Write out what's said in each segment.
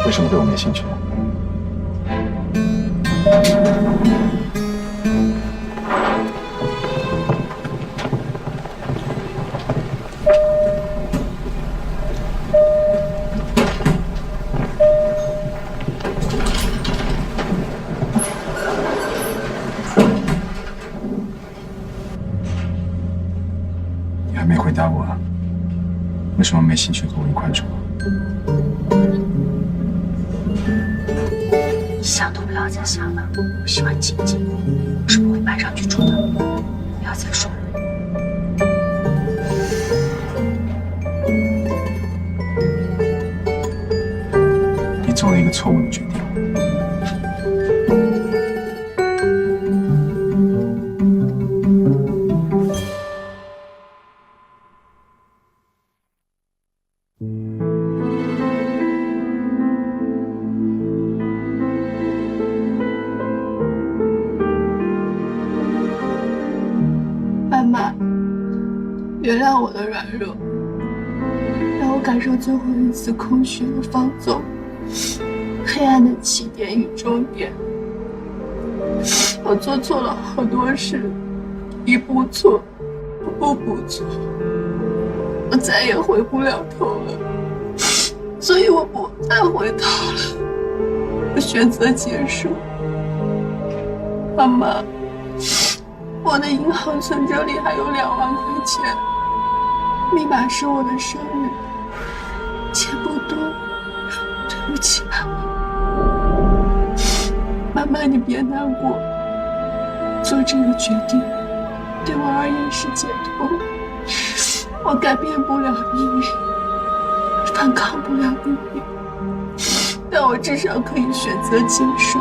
为什么对我没兴趣？你还没回答我，为什么没兴趣和我一块住？想都不要再想了，我喜欢静静，我是不会搬上去住的，不要再说了。你做了一个错误的决定。妈妈，原谅我的软弱，让我感受最后一次空虚和放纵，黑暗的起点与终点。我做错了好多事，一步错，步步错，我再也回不了头了，所以我不再回头了，我选择结束。妈妈，我的银行存折里还有2万块钱，密码是我的生日，钱不多，对不起妈妈。妈妈，你别难过，做这个决定对我而言是解脱。我改变不了命运，反抗不了命运，但我至少可以选择结束。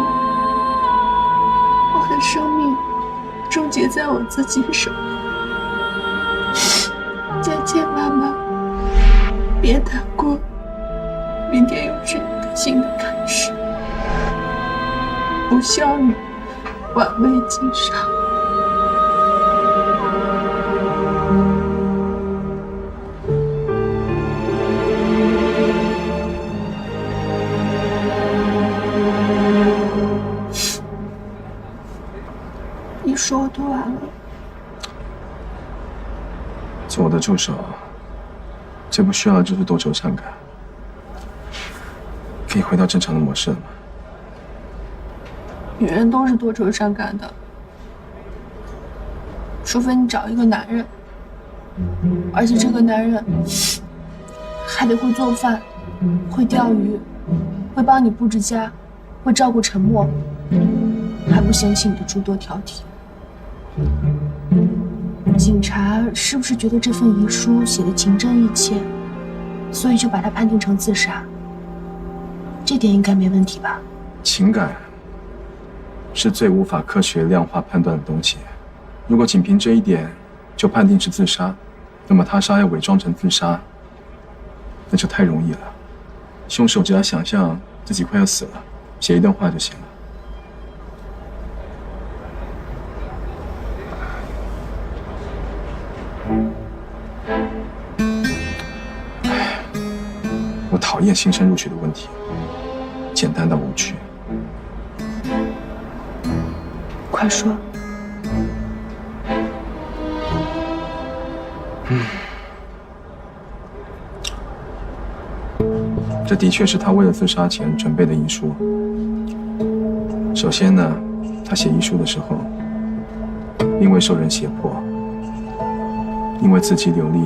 我的生命终结在我自己手里。再见，妈妈，别难过，明天又是一个新的开始。不孝女，晚未经杀。你说我读完了。做我的助手，最不需要的就是多愁善感，可以回到正常的模式了吗？女人都是多愁善感的，除非你找一个男人，而且这个男人还得会做饭，会钓鱼，会帮你布置家，会照顾沉默，还不嫌弃你的诸多挑剔。警察是不是觉得这份遗书写的情真意切，所以就把他判定成自杀？这点应该没问题吧？情感是最无法科学量化判断的东西。如果仅凭这一点就判定是自杀，那么他杀要伪装成自杀，那就太容易了。凶手只要想象自己快要死了，写一段话就行了。我讨厌新生入学的问题，简单到无趣。快说。这的确是他为了自杀前准备的遗书。首先呢，他写遗书的时候，因为受人胁迫，因为字迹流利，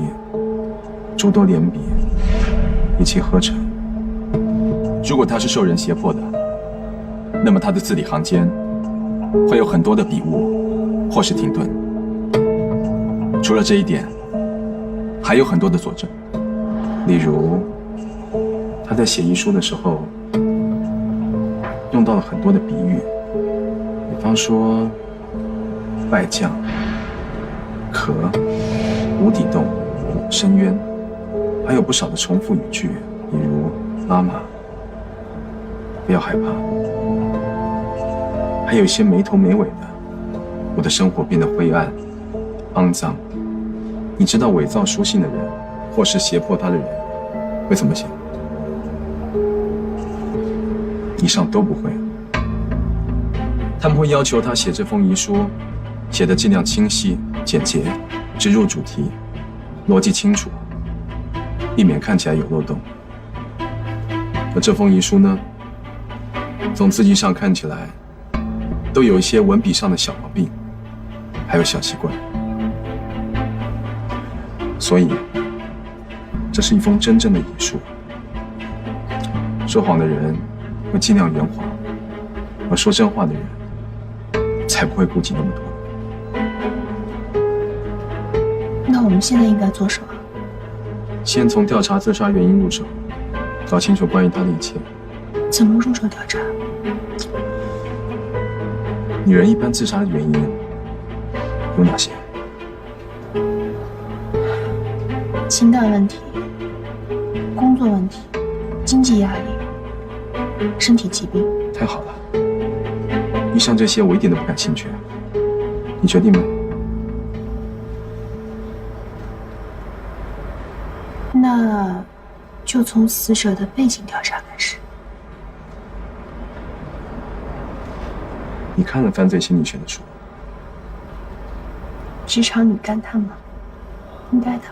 诸多连笔，一气呵成。如果他是受人胁迫的，那么他的字里行间会有很多的笔误或是停顿。除了这一点，还有很多的佐证，例如他在写遗书的时候用到了很多的比喻，比方说败将、壳、无底洞、深渊，还有不少的重复语句，比如妈妈，不要害怕，还有一些没头没尾的，我的生活变得灰暗、肮脏。你知道伪造书信的人，或是胁迫他的人会怎么想？以上都不会。他们会要求他写这封遗书，写得尽量清晰、简洁，直入主题，逻辑清楚，避免看起来有漏洞。而这封遗书呢，从字迹上看起来，都有一些文笔上的小毛病，还有小习惯。所以，这是一封真正的遗书。说谎的人会尽量圆谎，而说真话的人才不会顾忌那么多。那我们现在应该做什么？先从调查自杀原因入手，搞清楚关于他的一切。怎么入手调查？女人一般自杀的原因有哪些？情感问题、工作问题、经济压力、身体疾病。太好了，以上这些我一点都不感兴趣。你决定吗？那就从死者的背景调查开始。你看了犯罪心理学的书？职场女干探吗？应该的。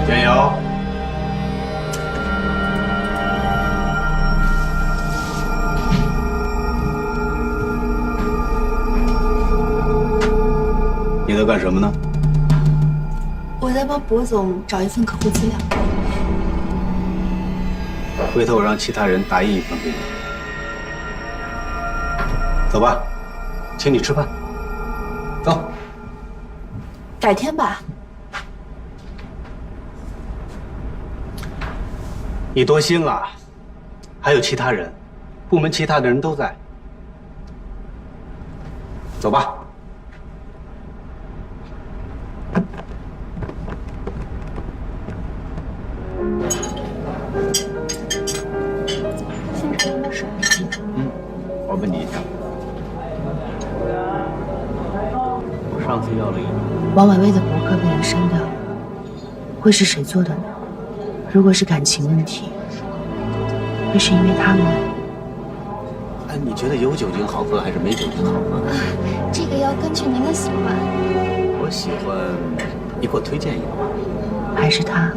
加油！你在干什么呢？我在帮博总找一份客户资料。回头我让其他人打印一份给你。走吧，请你吃饭。走。改天吧。你多心了，还有其他人，部门其他的人都在。走吧。先尝点水。我问你一下，我上次要了一个。王伟伟的博客被人删掉，会是谁做的呢？如果是感情问题，会是因为他吗？哎，你觉得有酒精好喝还是没酒精好喝？这个要根据您的喜欢。我喜欢，你给我推荐一个吧。还是他？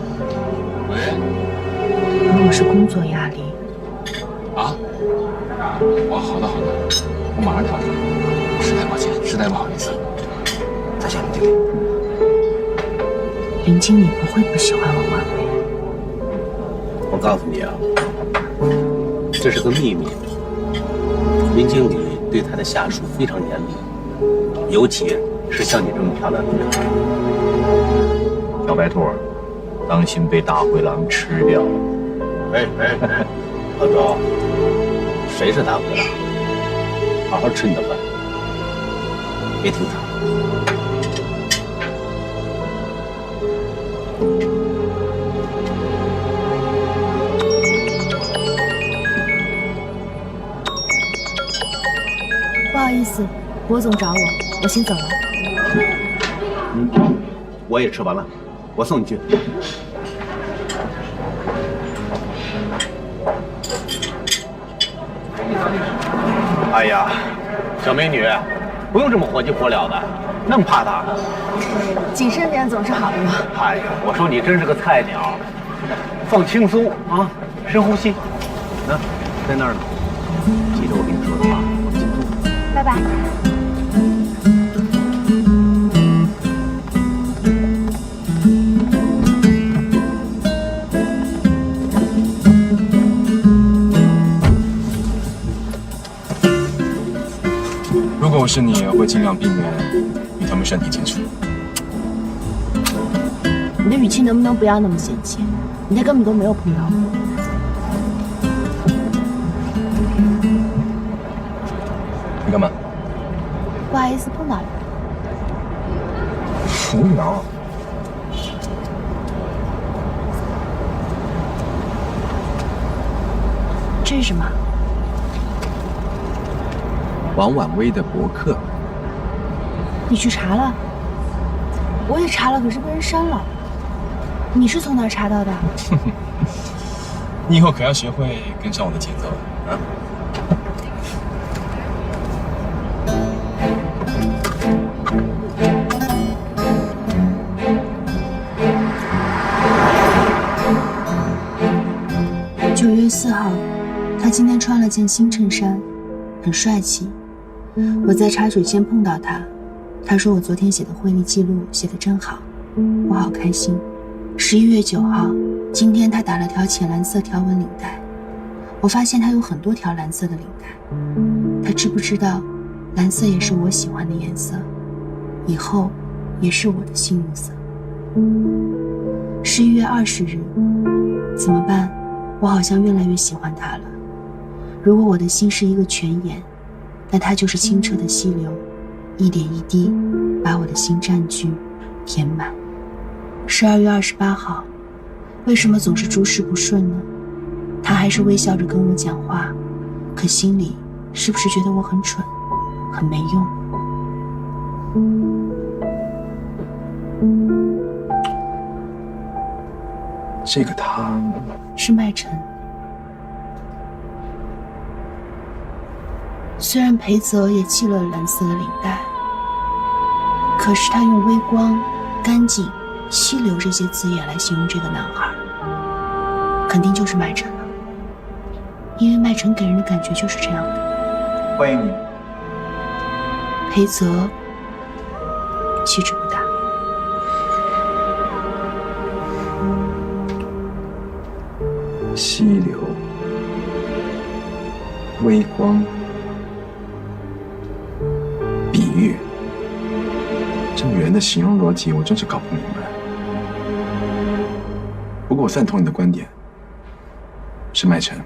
喂，如果是工作压力，啊？好的，我马上调整。实在抱歉，实在不好意思。再见，林经理。林经理不会不喜欢王婉薇。我告诉你啊，这是个秘密。林经理对他的下属非常严厉，尤其是像你这么漂亮的女孩。小白兔，当心被大灰狼吃掉。哎，老周，谁是大灰狼？好好吃你的饭，别听他。不好意思，博总找我先走了。我也吃完了，我送你去。哎呀，小美女，不用这么火急火燎的，那么怕他？谨慎点总是好的嘛。哎呀，我说你真是个菜鸟，放轻松啊，深呼吸。那在那儿呢，记着我跟你说的话，往心中。拜拜。如果我是你，我会尽量避免与他们身体接触。你的语气能不能不要那么嫌弃？人家根本都没有碰到我。你干嘛？不好意思碰到你。无聊。这是什么？王婉薇的博客。你去查了？我也查了，可是被人删了。你是从哪儿查到的？你以后可要学会跟上我的节奏了啊！9月4号，他今天穿了件新衬衫，很帅气。我在茶水间碰到他，他说我昨天写的会议记录写得真好，我好开心。11月9号，今天他打了条浅蓝色条纹领带，我发现他有很多条蓝色的领带。他知不知道，蓝色也是我喜欢的颜色，以后也是我的幸运色。11月20日，怎么办？我好像越来越喜欢他了。如果我的心是一个泉眼，那它就是清澈的溪流，一点一滴把我的心占据填满。12月28号，为什么总是诸事不顺呢？他还是微笑着跟我讲话，可心里是不是觉得我很蠢，很没用？这个他是麦晨。虽然裴泽也系了蓝色的领带，可是他用微光、干净、溪流这些字眼来形容这个男孩，肯定就是麦晨了。因为麦晨给人的感觉就是这样的。欢迎你。裴泽气质不大。溪流、微光、比喻，这女人的形容逻辑我真是搞不明白。不过我赞同你的观点，是麦晨。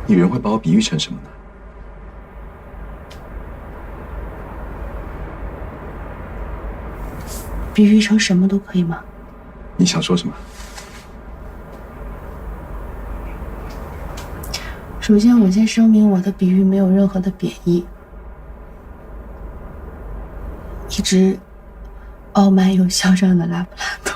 女人会把我比喻成什么呢？比喻成什么都可以吗？你想说什么？首先，我先声明，我的比喻没有任何的贬义。一只傲慢又嚣张的拉布拉多。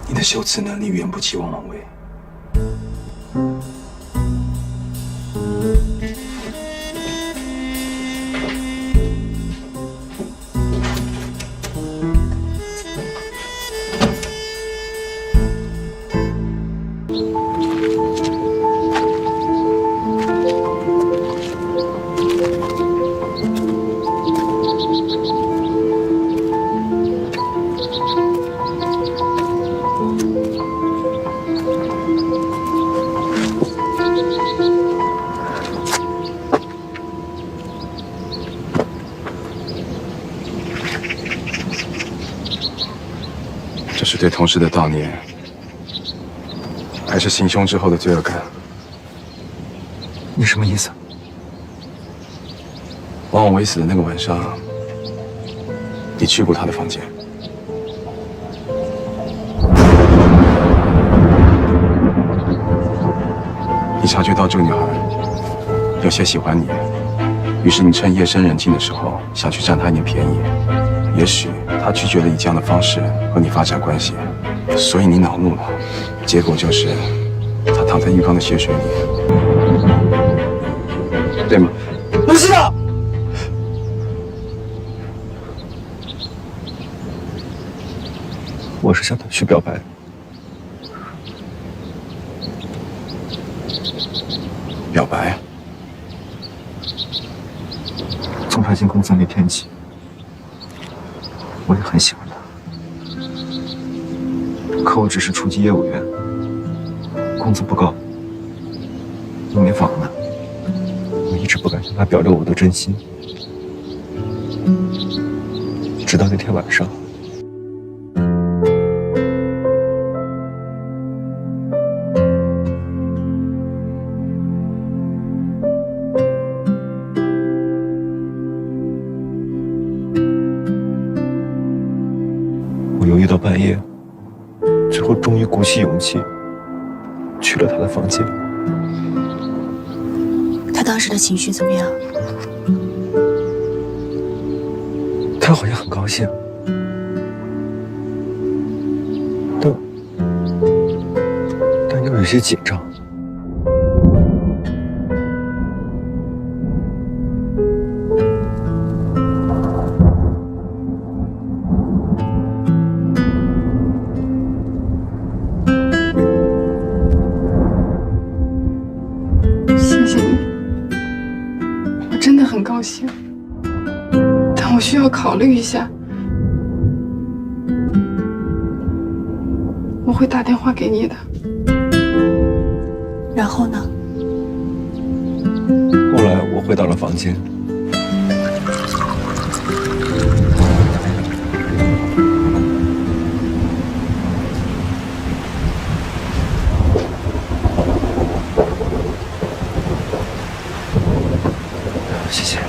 你的修辞能力远不及王婉薇。这是对同事的悼念，还是行凶之后的罪恶感？你什么意思？王王伟死的那个晚上，你去过他的房间？你察觉到这个女孩有些喜欢你，于是你趁夜深人静的时候想去占她一点便宜。也许她拒绝了以这样的方式和你发展关系，所以你恼怒了，结果就是她躺在浴缸的血水里，对吗？不是的。我是向他去表白。表白？从他进公司那天起，我也很喜欢他，可我只是初级业务员，工资不高，又没房呢，我一直不敢向他表露我的真心。直到那天晚上，我犹豫到半夜，最后终于鼓起勇气去了他的房间。他当时的情绪怎么样？他好像很高兴，但又有些紧张。谢谢你，我真的很高兴，但我需要考虑一下。我会打电话给你的。然后呢？后来我回到了房间，谢谢。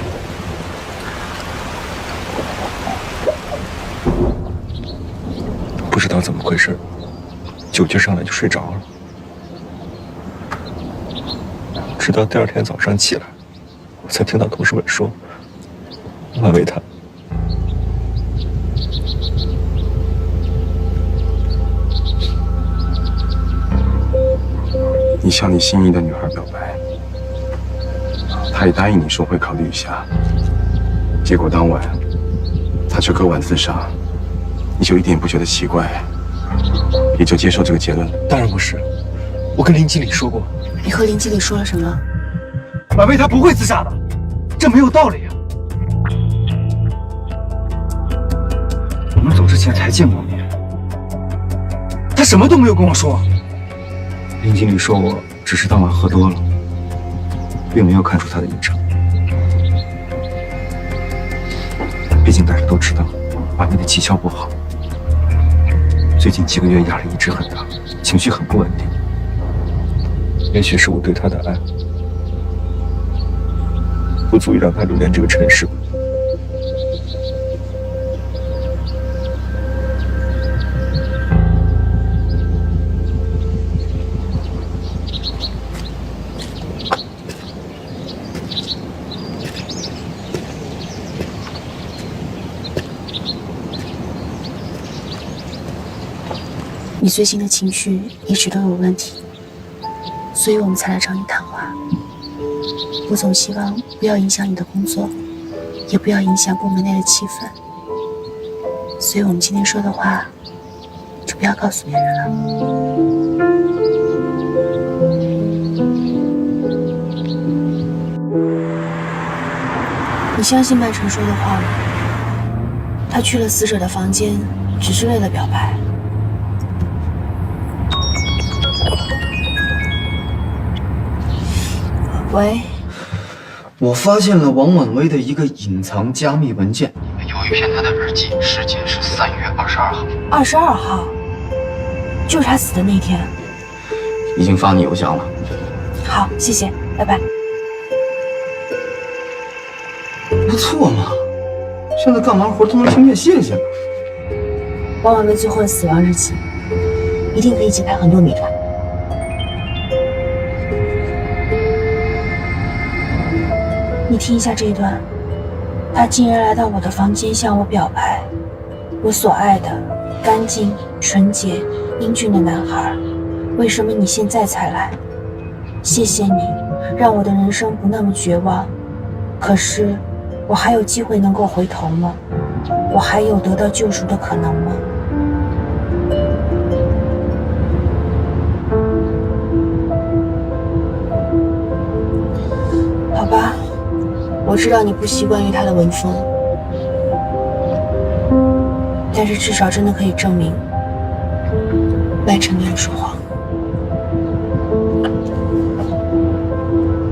不知道怎么回事，酒劲上来就睡着了。直到第二天早上起来，我才听到同事们说，万伟他你向你心仪的女孩表白，她也答应你说会考虑一下，结果当晚她却割腕自杀，你就一点也不觉得奇怪，也就接受这个结论了。当然不是，我跟林经理说过，你和林经理说了什么？婉薇她不会自杀的，这没有道理啊！我们走之前才见过面，他什么都没有跟我说。林经理说我只是当晚喝多了，并没有看出他的异常。毕竟大家都知道，婉薇的气窍不好，最近几个月压力一直很大，情绪很不稳定。也许是我对他的爱不足以让他留恋这个尘世吧。你最近的情绪一直都有问题，所以我们才来找你谈话。我总希望不要影响你的工作，也不要影响部门内的气氛，所以我们今天说的话就不要告诉别人了。你相信曼城说的话吗？他去了死者的房间，只是为了表白。喂，我发现了王婉薇的一个隐藏加密文件，里面有一篇她的日记，时间是3月22号。22号，就是他死的那天。已经发你邮箱了。好，谢谢，拜拜。不错嘛，现在干完活都能听见谢谢了。王婉薇最后的死亡日记，一定可以解开很多谜团。你听一下这一段，他竟然来到我的房间向我表白，我所爱的干净、纯洁、英俊的男孩，为什么你现在才来？谢谢你，让我的人生不那么绝望。可是，我还有机会能够回头吗？我还有得到救赎的可能吗？好吧，我知道你不习惯于他的文风，但是至少真的可以证明麦晨没有说谎。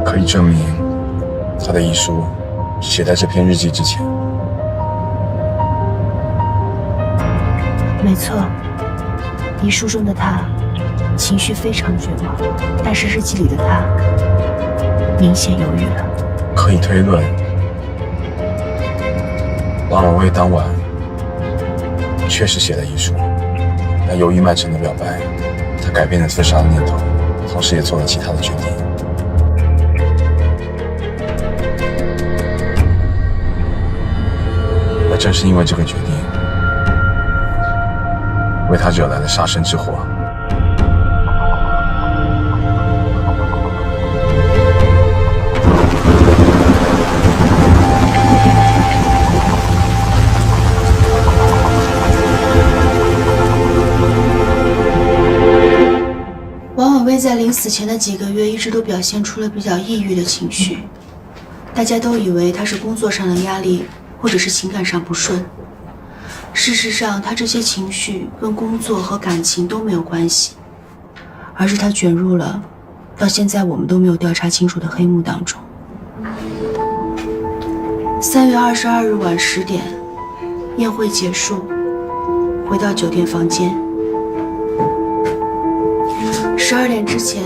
可以证明他的遗书是写在这篇日记之前。没错，遗书中的他情绪非常绝望，但是日记里的他明显犹豫了。可以推论，王婉薇当晚确实写了遗书，但由于麦晨的表白，他改变了自杀的念头，同时也做了其他的决定。而正是因为这个决定，为他惹来了杀身之祸。王婉薇在临死前的几个月一直都表现出了比较抑郁的情绪，大家都以为她是工作上的压力，或者是情感上不顺。事实上，她这些情绪跟工作和感情都没有关系，而是她卷入了到现在我们都没有调查清楚的黑幕当中。3月22日晚10点，宴会结束，回到酒店房间。12点之前，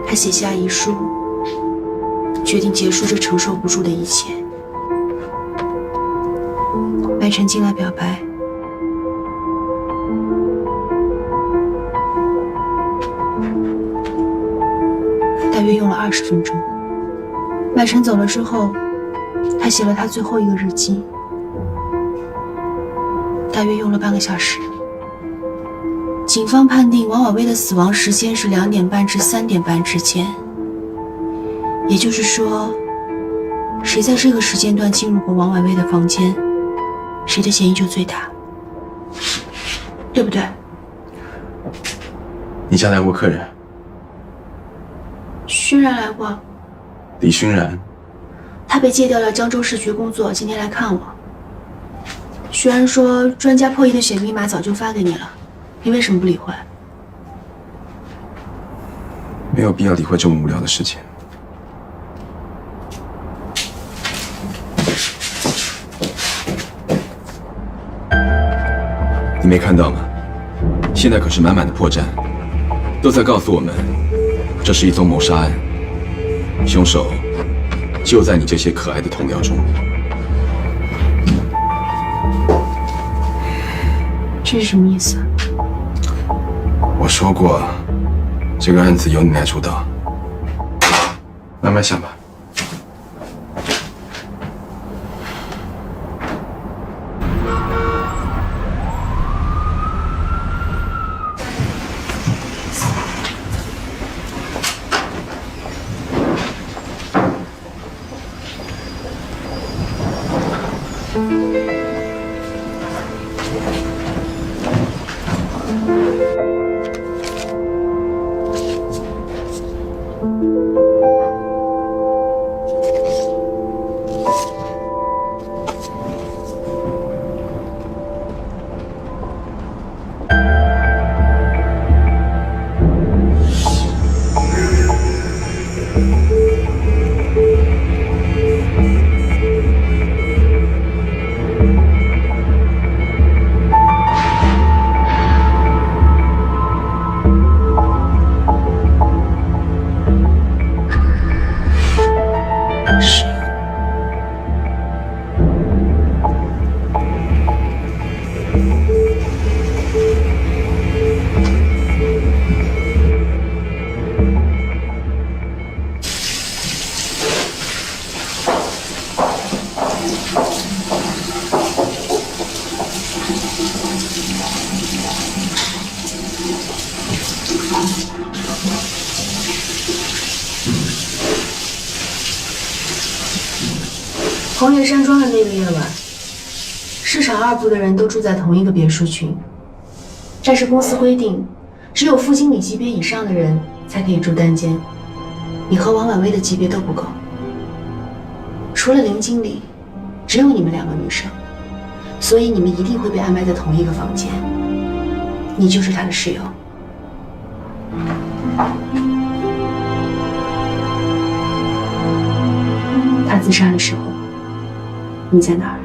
他写下遗书，决定结束这承受不住的一切。麦晨进来表白，大约用了20分钟。麦晨走了之后，他写了他最后一个日记，大约用了半个小时。警方判定王婉薇的死亡时间是2点半至3点半之间，也就是说，谁在这个时间段进入过王婉薇的房间，谁的嫌疑就最大，对不对？你家来过客人？熏然来过，李熏然。他被借调到江州市局工作，今天来看我。熏然说，专家破译的血密码早就发给你了，你为什么不理会？没有必要理会这么无聊的事情。你没看到吗？现在可是满满的破绽，都在告诉我们，这是一宗谋杀案，凶手就在你这些可爱的同僚中。这是什么意思？我说过，这个案子由你来主导。慢慢想吧。红叶山庄的那个夜晚，市场2部的人都住在同一个别墅群，但是公司规定，只有副经理级别以上的人才可以住单间。你和王婉薇的级别都不够，除了林经理，只有你们2个女生，所以你们一定会被安排在同一个房间。你就是他的室友。他自杀的时候，你在哪儿？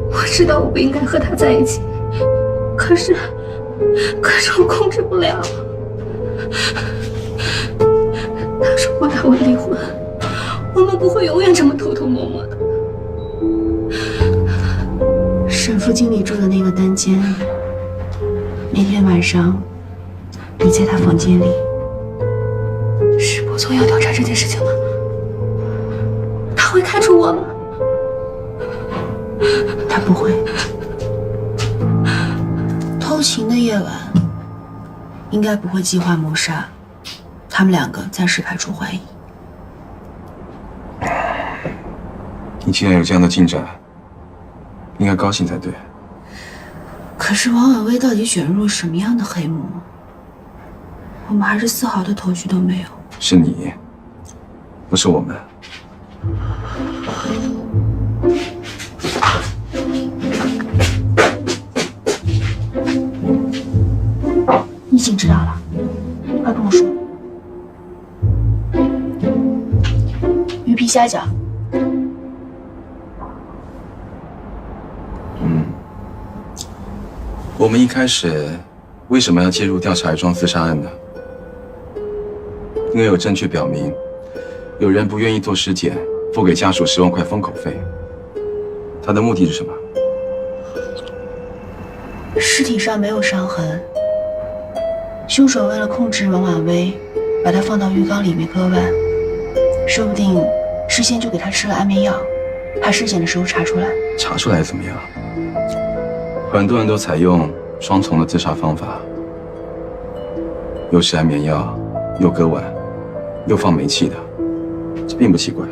我知道我不应该和他在一起，可是我控制不了。他说过他会离婚，我们不会永远这么偷偷摸摸的。沈副经理住的那个单间，那天晚上你在他房间里。石伯聪要调查这件事情吗？他会开除我吗？他不会。偷情的夜晚，应该不会计划谋杀。他们2个暂时排除怀疑。你既然有这样的进展，应该高兴才对。可是王婉薇到底卷入了什么样的黑幕？我们还是丝毫的头绪都没有。是你，不是我们。你已经知道了，快跟我说。鱼皮虾饺。我们一开始为什么要介入调查一桩自杀案呢？因为有证据表明，有人不愿意做尸检，付给家属10万块封口费。他的目的是什么？尸体上没有伤痕，凶手为了控制王婉薇，把她放到浴缸里面割腕，说不定事先就给她吃了安眠药，怕尸检的时候查出来。查出来怎么样？很多人都采用双重的自杀方法，又是安眠药，又割腕，又放煤气的，这并不奇怪。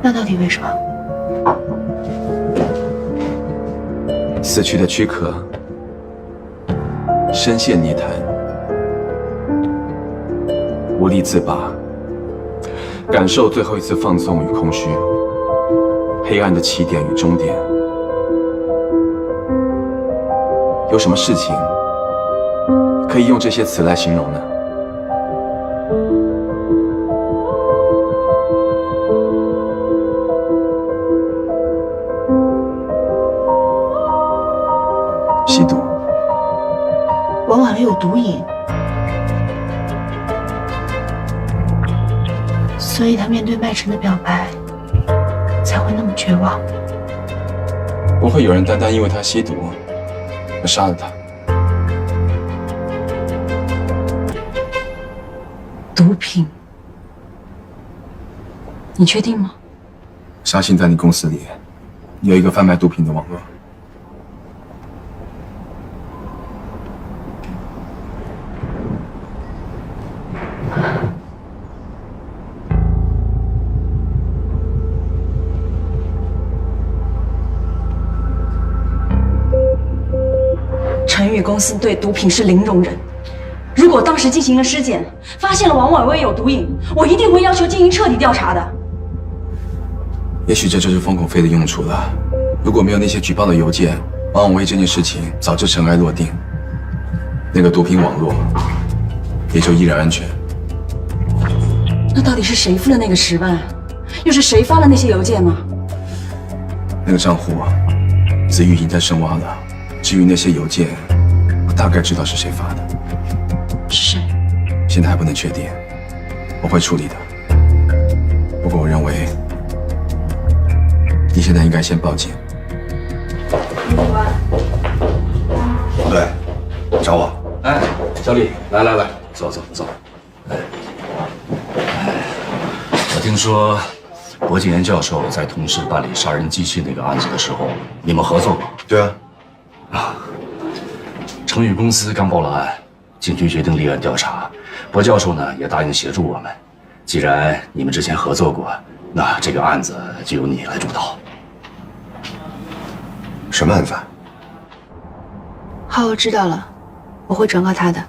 那到底为什么？死去的躯壳深陷泥潭，无力自拔，感受最后一次放纵与空虚，黑暗的起点与终点。有什么事情可以用这些词来形容呢？吸毒。王婉薇有毒瘾，所以她面对麦晨的表白才会那么绝望。不会有人单单因为他吸毒而杀了他。毒品？你确定吗？相信在你公司里有一个贩卖毒品的网络。陈宇公司对毒品是零容忍。如果当时进行了尸检，发现了王婉薇有毒瘾，我一定会要求进行彻底调查的。也许这就是封口费的用处了。如果没有那些举报的邮件，王婉薇这件事情早就尘埃落定，那个毒品网络也就依然安全。那到底是谁付了那个10万？又是谁发了那些邮件呢？那个账户子玉已经在深挖了。至于那些邮件，我大概知道是谁发的。是谁？现在还不能确定，我会处理的。不过我认为，你现在应该先报警。对，找我。哎，小李，来，走。我听说薄敬言教授在同时办理杀人机器那个案子的时候，你们合作过？对啊。成宇公司刚报了案，警局决定立案调查。薄教授呢也答应协助我们。既然你们之前合作过，那这个案子就由你来主导。什么案子？好，我知道了，我会转告他的。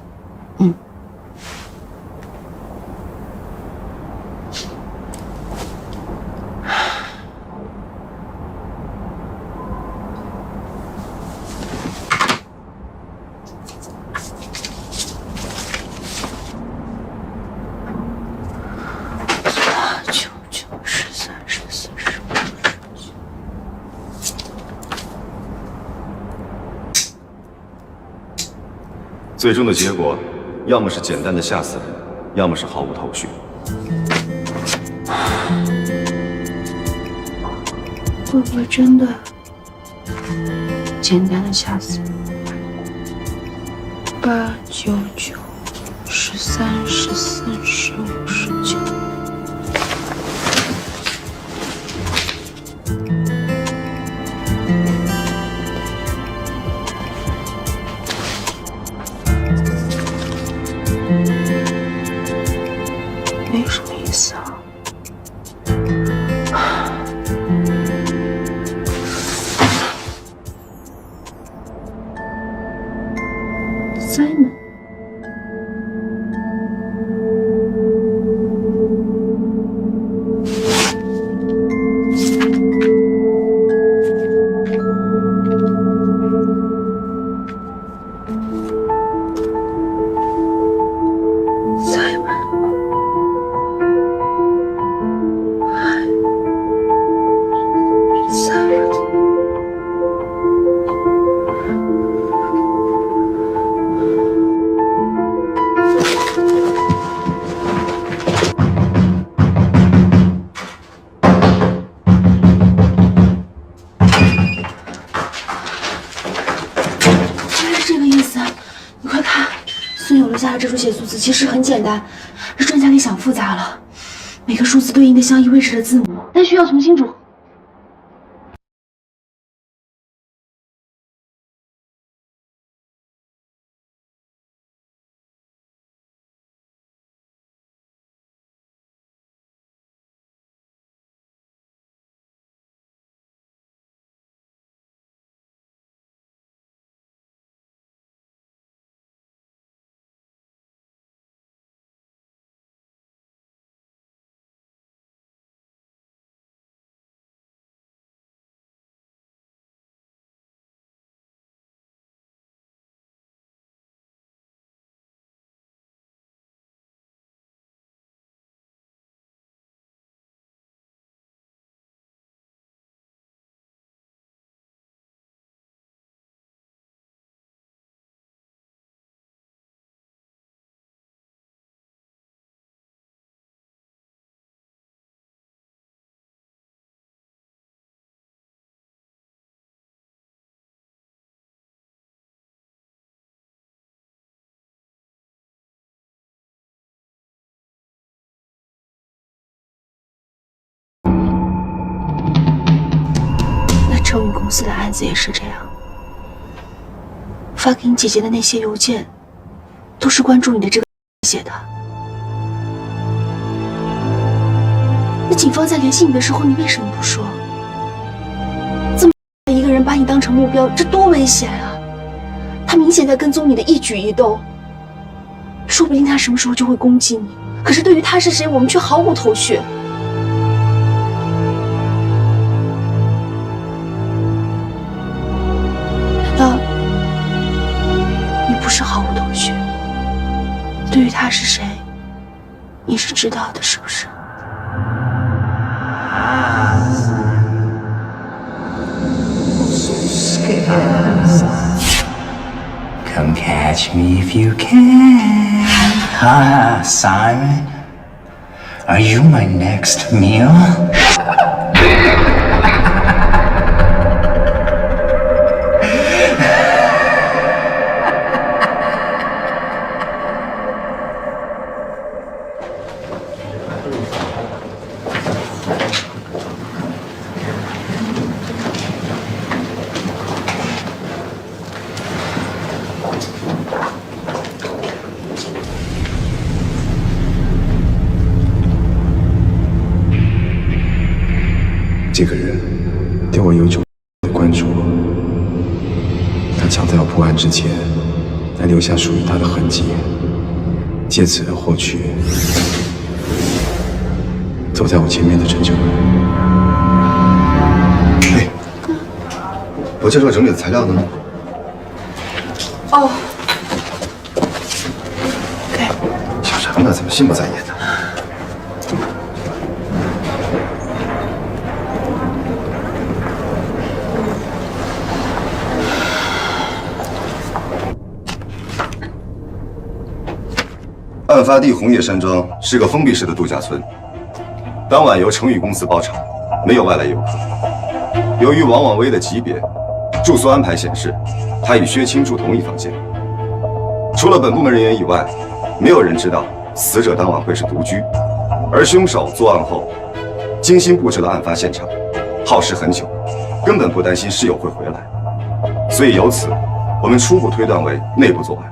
最终的结果，要么是简单的吓死人，要么是毫无头绪。会不会真的简单的吓死？8、9、9、13、14、15、19。没什么意思啊。Simon， 这种写数字其实很简单，是专家给想复杂了。每个数字对应的相依位置的字母，但需要重新组。成宇公司的案子也是这样，发给你姐姐的那些邮件，都是关注你的这个写的。那警方在联系你的时候，你为什么不说？这么一个人把你当成目标，这多危险啊！他明显在跟踪你的一举一动，说不定他什么时候就会攻击你。可是对于他是谁，我们却毫无头绪。不是毫无头绪，对于他是谁，你是知道的，是不是？Come catch me if you can. Ah, Simon, are you my next meal? 想在我破案之前，来留下属于他的痕迹，借此来获取走在我前面的成就感。哎，我介绍整理的材料呢？哦，想什么呢？怎么心不在焉的？案发地红叶山庄是个封闭式的度假村，当晚由成宇公司包场，没有外来游客。由于王婉薇的级别，住宿安排显示，她与薛青住同一房间。除了本部门人员以外，没有人知道死者当晚会是独居，而凶手作案后，精心布置了案发现场，耗时很久，根本不担心室友会回来，所以由此，我们初步推断为内部作案。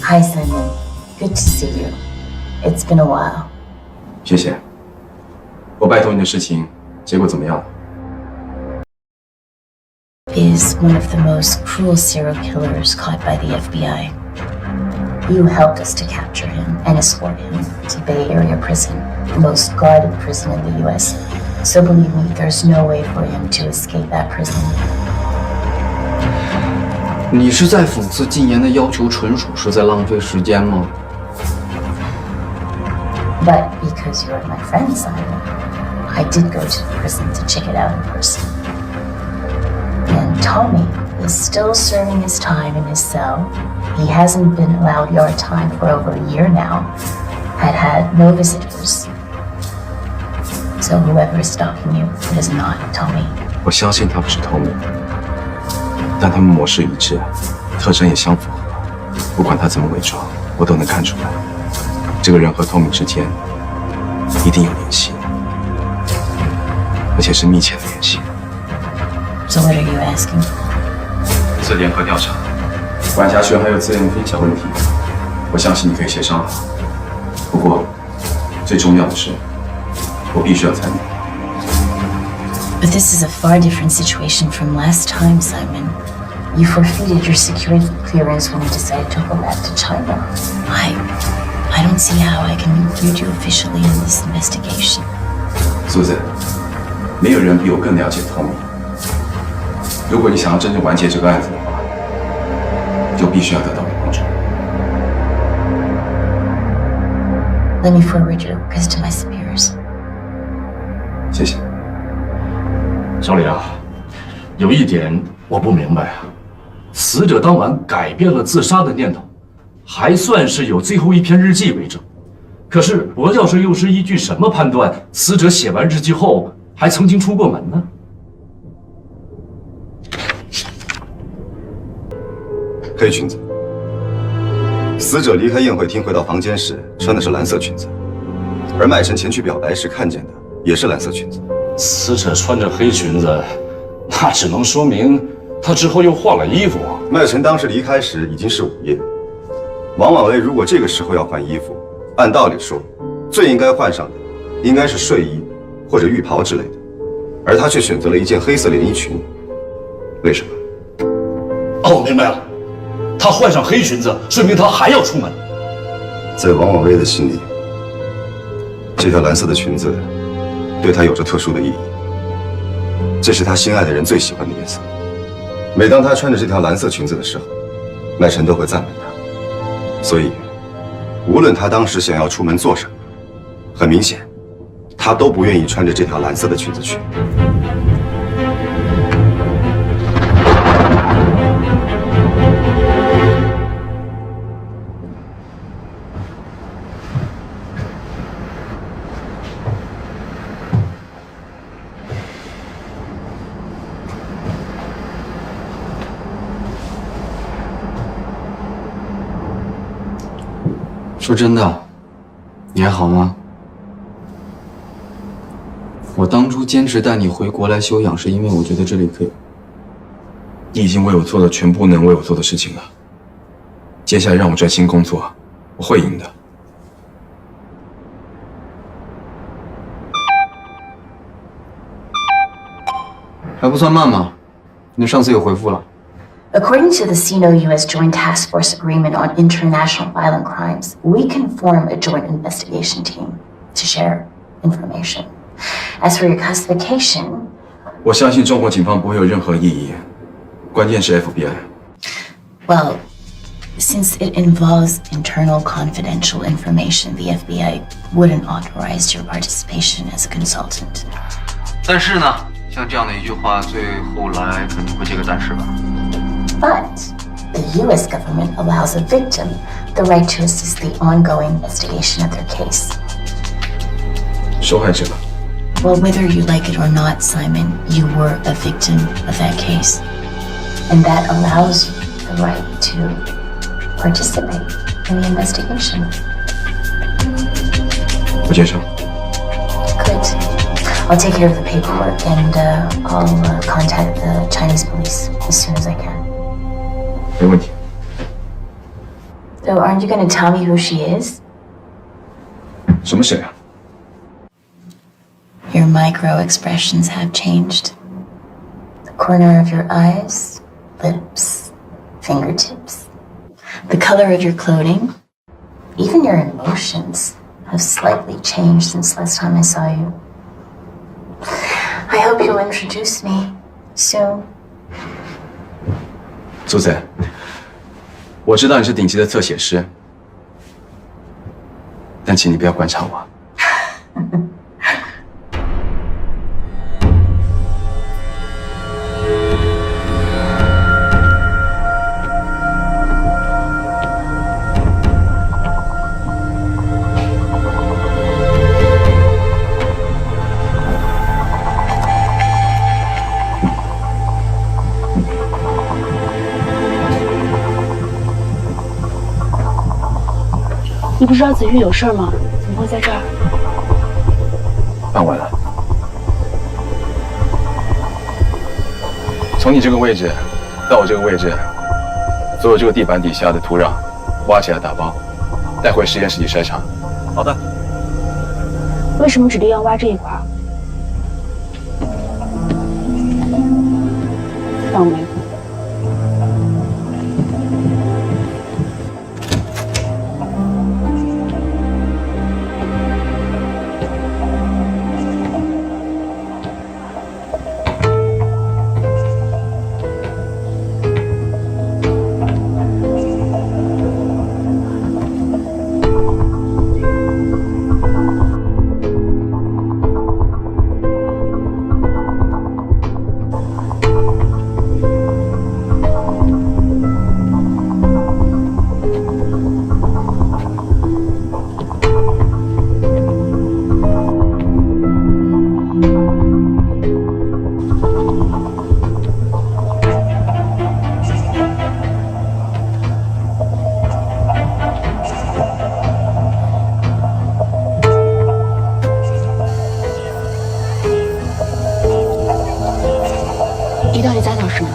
Hi, Simon. Good to see you. It's been a while. 谢谢。我拜托你的事情，结果怎么样了？ Is one of the most cruel serial killers caught by the FBI. You helped us to capture him and escort him to Bay Area Prison, the most guarded prison in the U.S. So believe me, there's no way for him to escape that prison. 你是在讽刺禁言的要求纯属是在浪费时间吗？ But because you're my friend, Simon, I did go to the prison to check it out in person. And Tommy is still serving his time in his cell. He hasn't been allowed yard time for over a year now. Had no visitors. So whoever is stalking you, it is not Tommy. 我相信他不是Tommy，但他们模式一致，特征也相符合。不管他怎么伪装，我都能看出来，这个人和Tommy之间一定有联系，而且是密切的联系。 So what are you asking? 自联合调查，管辖权还有资源分享问题，我相信你可以协商好。不过，最重要的是，我必须要参与。 But this is a far different situation from last time, Simon. You forfeited your security clearance when you decided to go back to China. I don't see how I can include you officially in this investigation. Susan， 没有人比我更了解Tommy。如果你想要真正完结这个案子的话，就必须要得到我的帮助。 Let me forward your request to my superiors. 谢谢。小李啊，有一点我不明白啊，死者当晚改变了自杀的念头，还算是有最后一篇日记为证。可是薄教授又是依据什么判断死者写完日记后还曾经出过门呢？ 黑裙子。死者离开宴会厅回到房间时穿的是蓝色裙子，而麦晨前去表白时看见的也是蓝色裙子。死者穿着黑裙子，那只能说明他之后又换了衣服啊。麦晨当时离开时已经是午夜，王婉薇如果这个时候要换衣服，按道理说，最应该换上的应该是睡衣或者浴袍之类的，而她却选择了一件黑色连衣裙，为什么？哦，明白了。 他换上黑裙子，说明他还要出门。在王婉薇的心里，这条蓝色的裙子对她有着特殊的意义。这是她心爱的人最喜欢的颜色。每当她穿着这条蓝色裙子的时候，麦晨都会赞美她。所以，无论她当时想要出门做什么，很明显，她都不愿意穿着这条蓝色的裙子去。 说真的，你还好吗？我当初坚持带你回国来休养，是因为我觉得这里可以。你已经为我做了全部能为我做的事情了。接下来让我专心工作，我会赢的。还不算慢嘛，你上次有回复了。According to the Sino-US Joint Task Force Agreement on International Violent Crimes, we can form a joint investigation team to share information. As for your classification, 我相信中国警方不会有任何异议，关键是 FBI。well, since it involves internal confidential information, the FBI wouldn't authorize your participation as a consultant. 但是呢，像这样的一句话，最后来肯定会接个但是吧。But the US government allows a victim the right to assist the ongoing investigation of their case. 受害者。Well, whether you like it or not, Simon, you were a victim of that case. And that allows you the right to participate in the investigation. 不接受。 Good. I'll take care of the paperwork and I'll contact the Chinese police as soon as I can. 没问题。 So aren't you going to tell me who she is? 什么谁啊？ Your micro expressions have changed. The corner of your eyes, lips, fingertips, the color of your clothing, even your emotions have slightly changed since last time I saw you. I hope you'll introduce me soon. 苏子，我知道你是顶级的侧写师，但请你不要观察我。你不知道子玉有事吗？怎么会在这儿？傍晚了。从你这个位置到我这个位置，所有这个地板底下的土壤挖起来打包，带回实验室里筛查。好的。为什么指定要挖这一块？倒霉。你到底在找什么？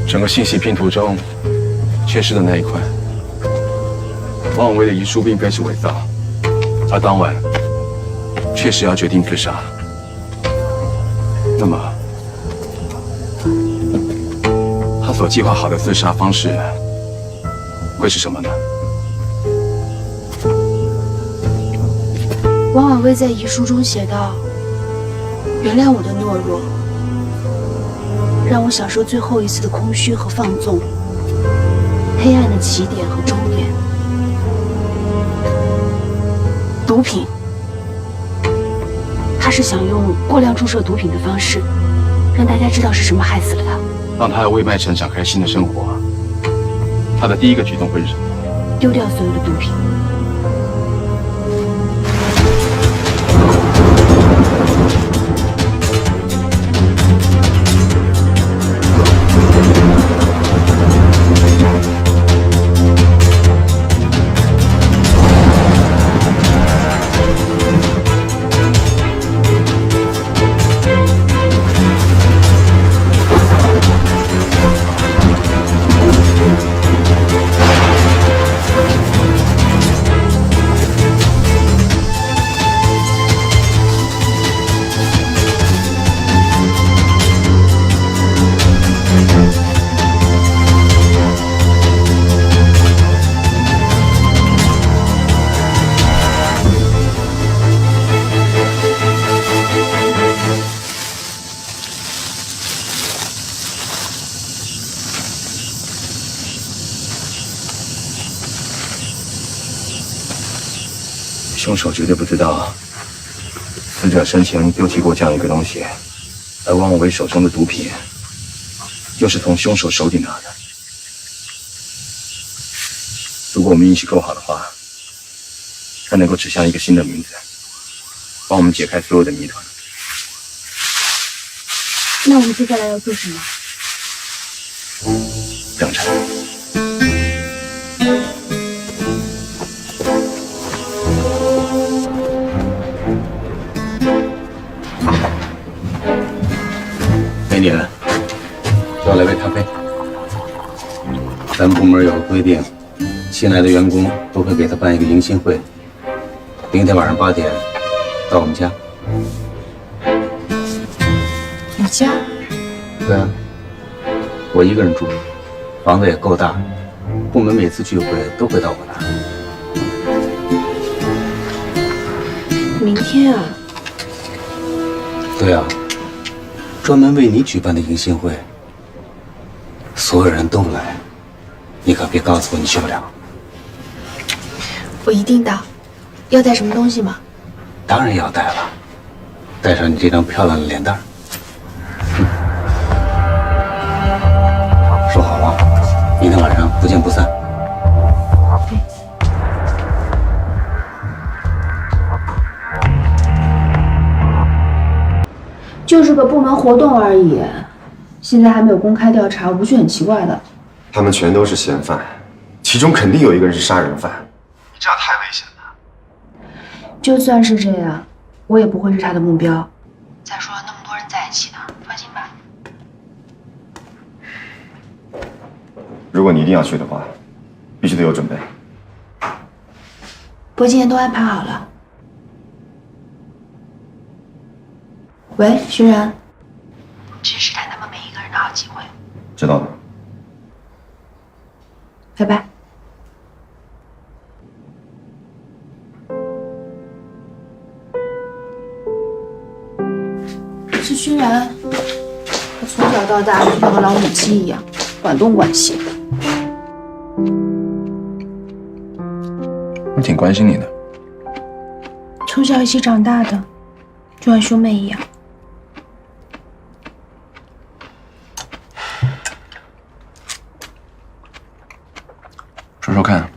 整个信息拼图中缺失的那一块，王永威的遗书并非是伪造，他当晚确实要决定自杀。那么，他所计划好的自杀方式会是什么呢？王婉薇在遗书中写道：“原谅我的懦弱，让我享受最后一次的空虚和放纵，黑暗的起点和终点。毒品，他是想用过量注射毒品的方式，让大家知道是什么害死了他。当他的微脉城展开新的生活，他的第一个举动会是什么？丢掉所有的毒品。” 《凶手绝对不知道，死者生前丢弃过这样一个东西，而王伟手中的毒品，又是从凶手手里拿的。如果我们运气够好的话，他能够指向一个新的名字，帮我们解开所有的谜团。那我们接下来要做什么？等着。美女，叫我来杯咖啡。咱们部门有个规定，新来的员工都会给他办一个迎新会。明天晚上8点到我们家。你家？对啊，我一个人住，房子也够大，部门每次聚会都会到我那儿。明天啊？对啊，专门为你举办的迎新会，所有人都来，你可别告诉我你去不了。我一定到。要带什么东西吗？当然要带了，带上你这张漂亮的脸蛋儿。说好了，明天晚上不见不散。就是个部门活动而已，现在还没有公开调查，我不觉得很奇怪的。他们全都是嫌犯，其中肯定有一个人是杀人犯。你这样太危险了。就算是这样，我也不会是他的目标。再说那么多人在一起呢，放心吧。如果你一定要去的话，必须得有准备。我今天都安排好了。喂，徐然，去试探他们每一个人的好机会。知道了。拜拜。是熏然，他从小到大就像个老母鸡一样，管东管西。我挺关心你的。从小一起长大的，就像兄妹一样。说说看。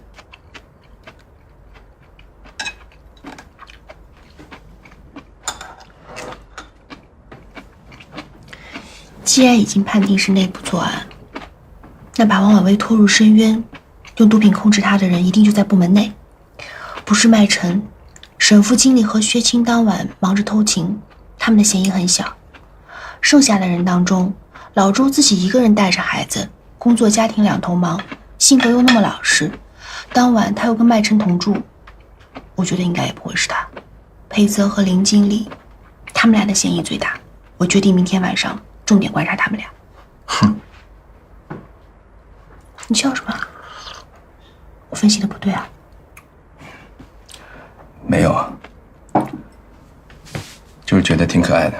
既然已经判定是内部作案，那把王婉薇拖入深渊，用毒品控制她的人一定就在部门内。不是麦晨、沈副经理和薛青当晚忙着偷情，他们的嫌疑很小。剩下的人当中，老周自己一个人带着孩子，工作家庭两头忙，性格又那么老实，当晚他又跟麦晨同住，我觉得应该也不会是他。裴泽和林经理，他们俩的嫌疑最大。我决定明天晚上重点观察他们俩。哼，你笑什么？我分析的不对啊？没有啊，就是觉得挺可爱的。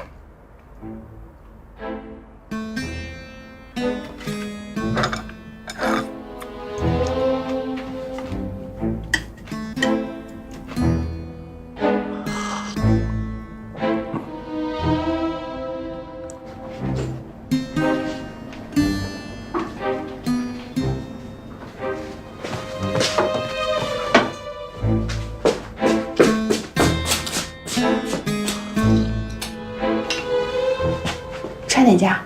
拆哪家？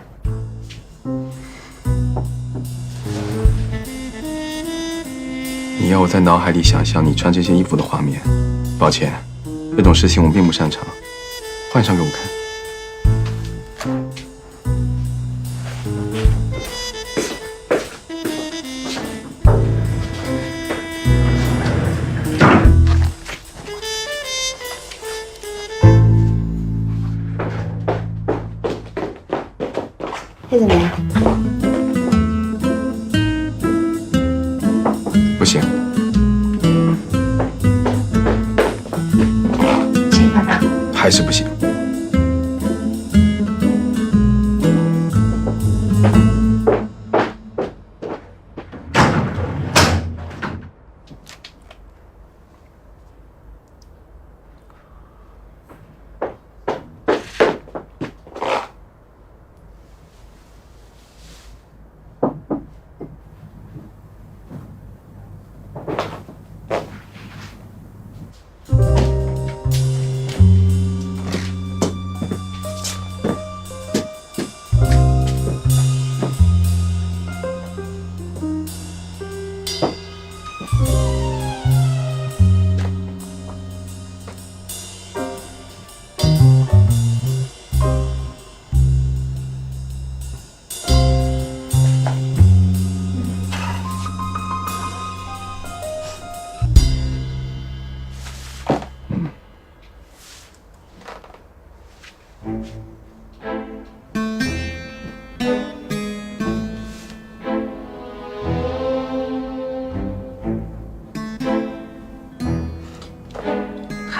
你要我在脑海里想象你穿这件衣服的画面，抱歉，这种事情我并不擅长，换上给我看。这怎么样？不行。这个呢？还是不行。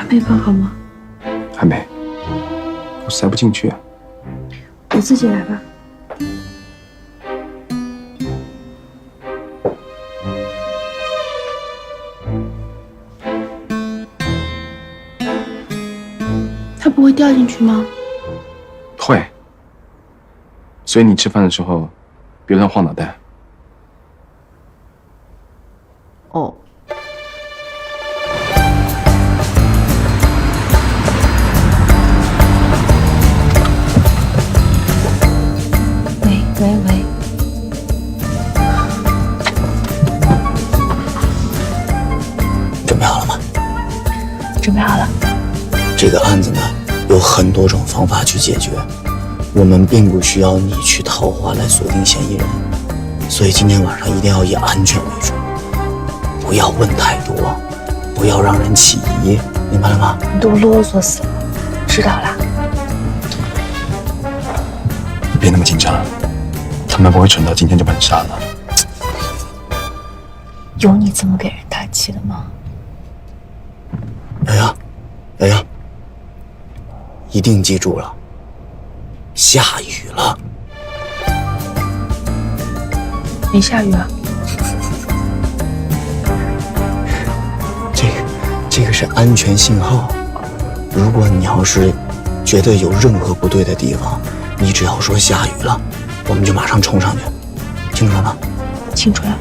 还没放好吗？还没，我塞不进去啊。我自己来吧。它不会掉进去吗？会。所以你吃饭的时候，别乱晃脑袋。哦。喂，准备好了吗？准备好了。这个案子呢，有很多种方法去解决，我们并不需要你去套话来锁定嫌疑人，所以今天晚上一定要以安全为主，不要问太多，不要让人起疑，明白了吗？你都啰嗦死了，知道了。别那么紧张，他们不会蠢到今天就把你杀了。有你这么给人打气的吗？瑶瑶，一定记住了，下雨了。没下雨啊？这个是安全信号。如果你要是觉得有任何不对的地方，你只要说下雨了，我们就马上冲上去，清楚了吗？清楚了。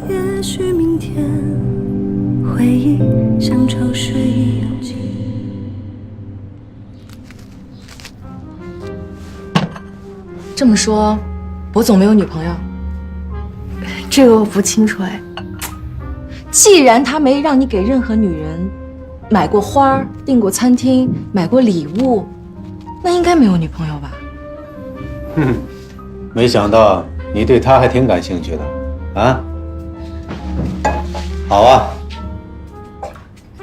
也许明天回忆像潮水一样急。这么说，博总没有女朋友？这个我不清楚哎。既然他没让你给任何女人买过花、订过餐厅、买过礼物，那应该没有女朋友吧？没想到你对他还挺感兴趣的，啊？好啊，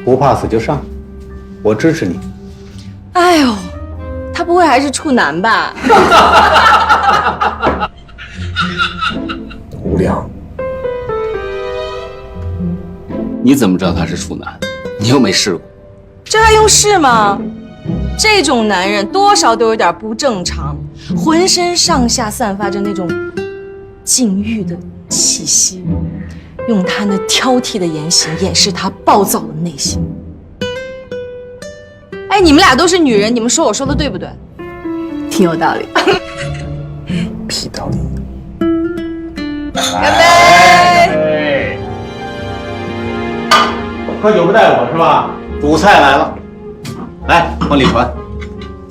不怕死就上，我支持你。哎呦，他不会还是处男吧？无良，你怎么知道他是处男？你又没试过。这还用试吗？这种男人多少都有点不正常，浑身上下散发着那种禁欲的气息，用他那挑剔的言行掩饰他暴躁的内心。哎，你们俩都是女人，你们说我说的对不对？挺有道理。屁道理。干杯！喝酒不带我是吧？主菜来了，来往里传。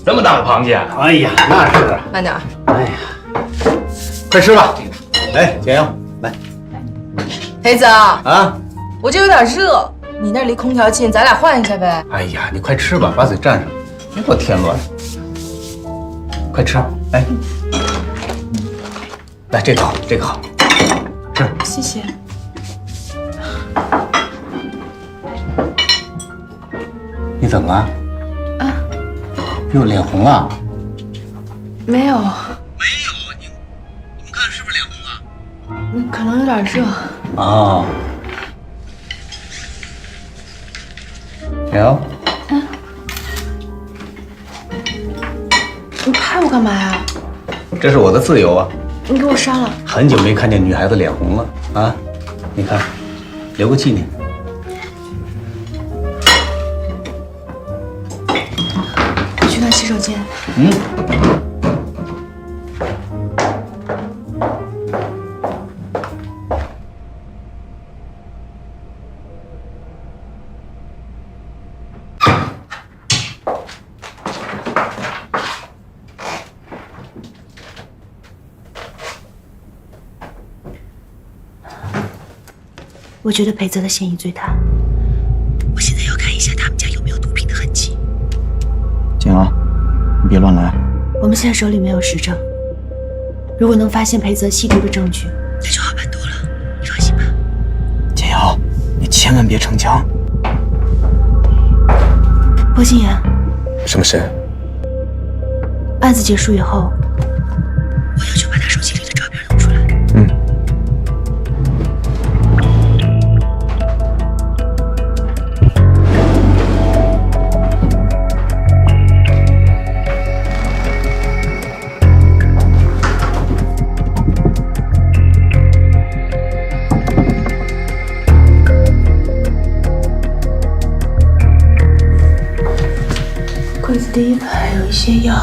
这么大的螃蟹？哎呀，那是啊。慢点。哎呀，快吃吧。来，简阳，来。裴子啊，我这有点热，你那离空调近，咱俩换一下呗。哎呀，你快吃吧，把嘴占上，别给我添乱。快吃，来，来这个好，这个好，吃。谢谢。你怎么了？啊？哟，脸红了？没有。没有，你们看是不是脸红啊？可能有点热。哦。瑶。你拍我干嘛呀？这是我的自由啊。你给我删了。很久没看见女孩子脸红了啊！你看，留个纪念。我去趟洗手间。我觉得裴泽的嫌疑最大。我现在要看一下他们家有没有毒品的痕迹。简阳，你别乱来。我们现在手里没有实证，如果能发现裴泽吸毒的证据，那就好办多了。你放心吧。简瑶，你千万别逞强。薄心言，什么事？案子结束以后，我要求把他手机里的照片弄出来。柜子第一排有一些药，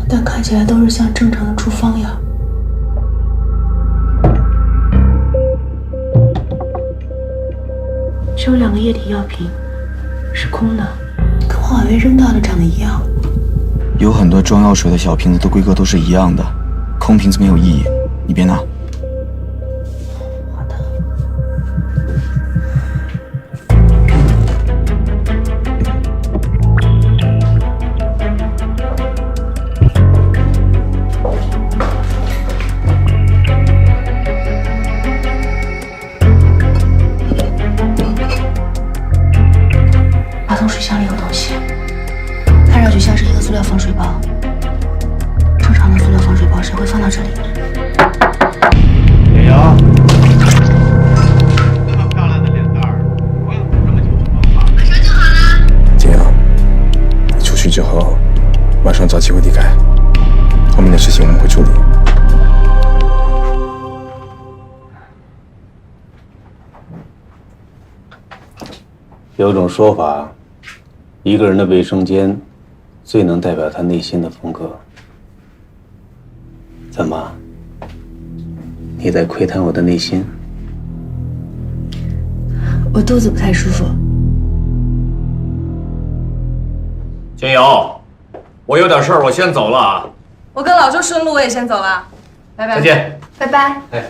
但看起来都是像正常的处方药。只有2个液体药瓶，是空的，跟王婉薇扔到的长得一样。有很多装药水的小瓶子的规格都是一样的，空瓶子没有意义，你别拿。好的。马桶水箱里有东西，看上去像是一个塑料防水包。正常的塑料防水包谁会放到这里？野瑶，景阳，你出去之后，马上找机会离开，后面的事情我们会处理。有种说法，一个人的卫生间最能代表他内心的风格。怎么？你在窥探我的内心？我肚子不太舒服。金瑶，我有点事儿，我先走了啊。我跟老周顺路，我也先走了，拜拜。再见。拜拜。哎。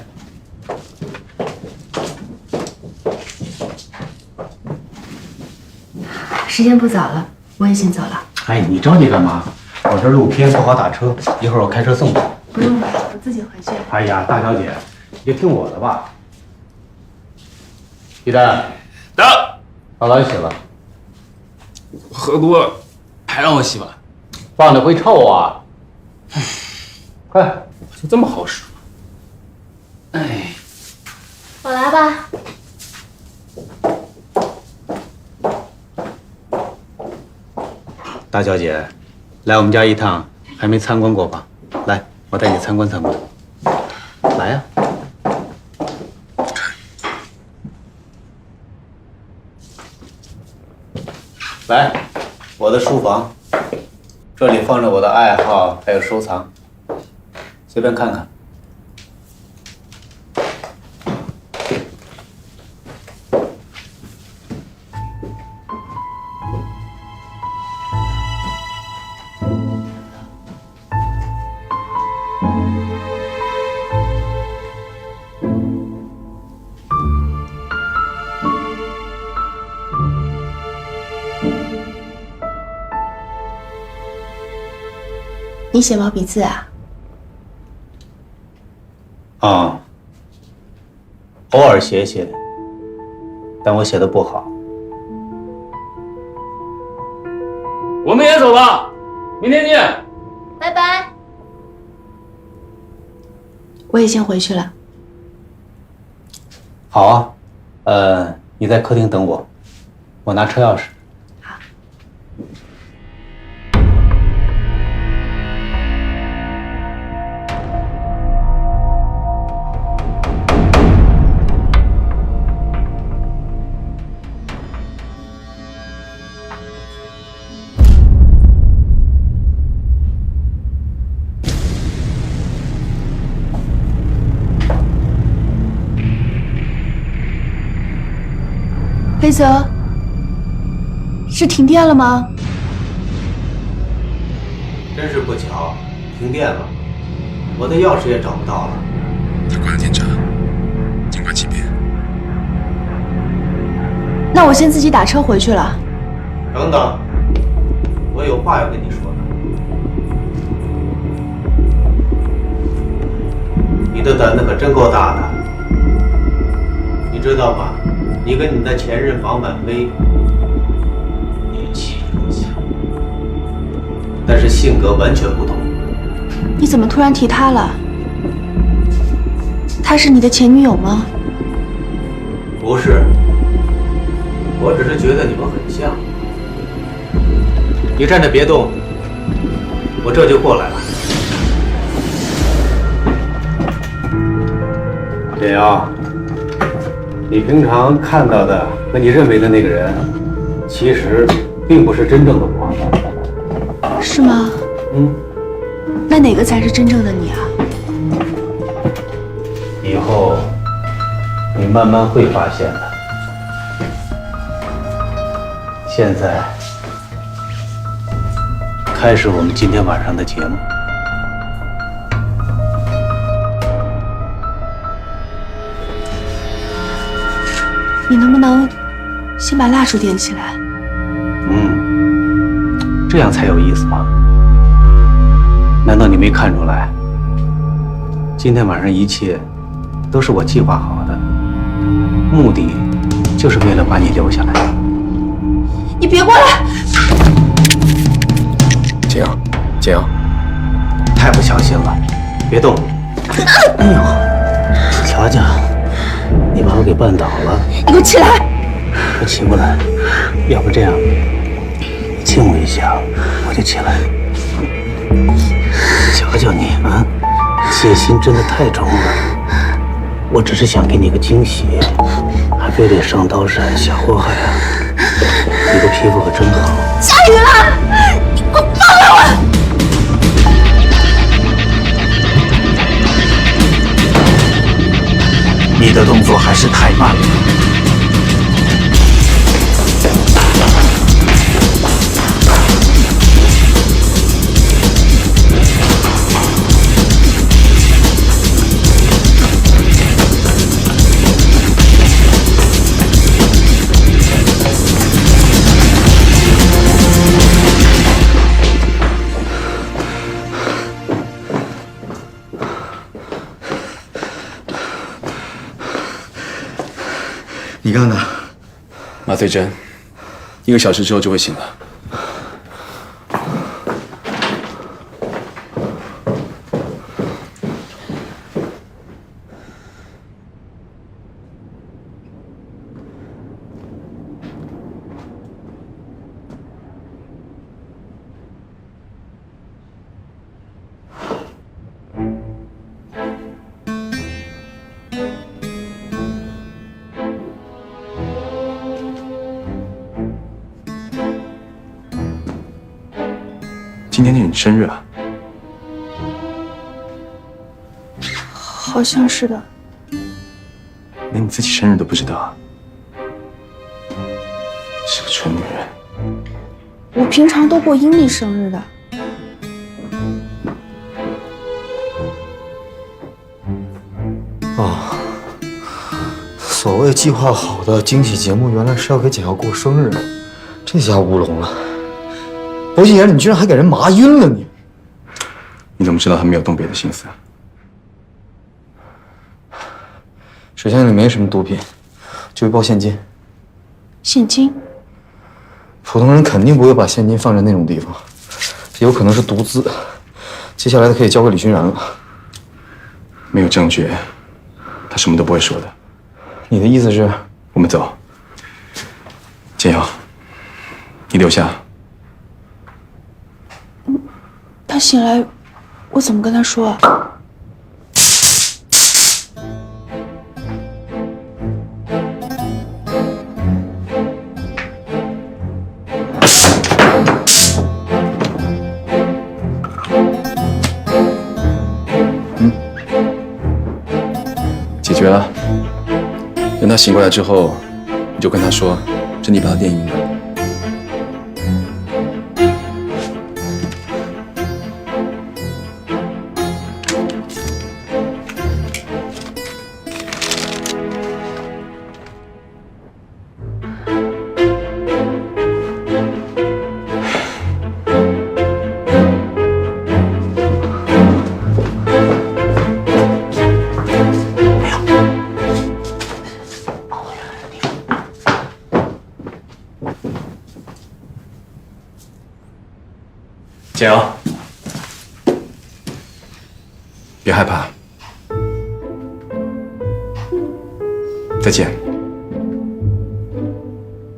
时间不早了，我也先走了。哎，你着急干嘛？我这路偏，不好打车，一会儿我开车送你。不用了，我自己回去。哎呀，大小姐，你就听我的吧。鸡蛋，等，把碗洗了。喝多了，还让我洗碗，放着会臭啊！快，就这么好使吗？哎，我来吧。大小姐，来我们家一趟，还没参观过吧？来，我带你参观参观。来呀！来，我的书房，这里放着我的爱好，还有收藏，随便看看。你写毛笔字啊？啊，偶尔写写，但我写的不好。我们也走了，明天见。拜拜。我也先回去了。好啊，你在客厅等我，我拿车钥匙。好。黑泽，是停电了吗？真是不巧，停电了，我的钥匙也找不到了。他关了电闸，尽管欺骗。那我先自己打车回去了。等等，我有话要跟你说的。你的胆子可真够大的，你知道吗？你跟你的前任王婉薇年纪很像，但是性格完全不同。你怎么突然提她了？她是你的前女友吗？不是，我只是觉得你们很像。你站着别动，我这就过来了。简瑶，你平常看到的和你认为的那个人，其实并不是真正的我。是吗？那哪个才是真正的你啊？以后你慢慢会发现的。现在开始我们今天晚上的节目。你能不能先把蜡烛点起来？这样才有意思嘛。难道你没看出来？今天晚上一切都是我计划好的，目的就是为了把你留下来。你别过来！简阳，简阳，太不小心了，别动！哎呦，乔乔，你把我给绊倒了！你给我起来！我起不来，要不这样，亲我一下，我就起来。瞧瞧你啊，戒心真的太重了。我只是想给你个惊喜，还非得上刀山下火海啊！你的皮肤可真好。下雨了，你给我放开我！你的动作还是太慢了。你干的？麻醉针，1个小时之后就会醒了。今天是你生日啊？好像是的。连你自己生日都不知道啊？是个蠢女人。我平常都过阴历生日的。哦，所谓计划好的惊喜节目，原来是要给简瑶过生日，这下乌龙了。薄心言，你居然还给人麻晕了你！你怎么知道他没有动别的心思啊？水箱里没什么毒品，就一包现金。现金？普通人肯定不会把现金放在那种地方，有可能是毒资。接下来的可以交给李君然了。没有证据，他什么都不会说的。你的意思是？我们走。简瑶，你留下。他醒来，我怎么跟他说啊？解决了。等他醒过来之后，你就跟他说，是你把他电晕的。加油！别害怕，再见。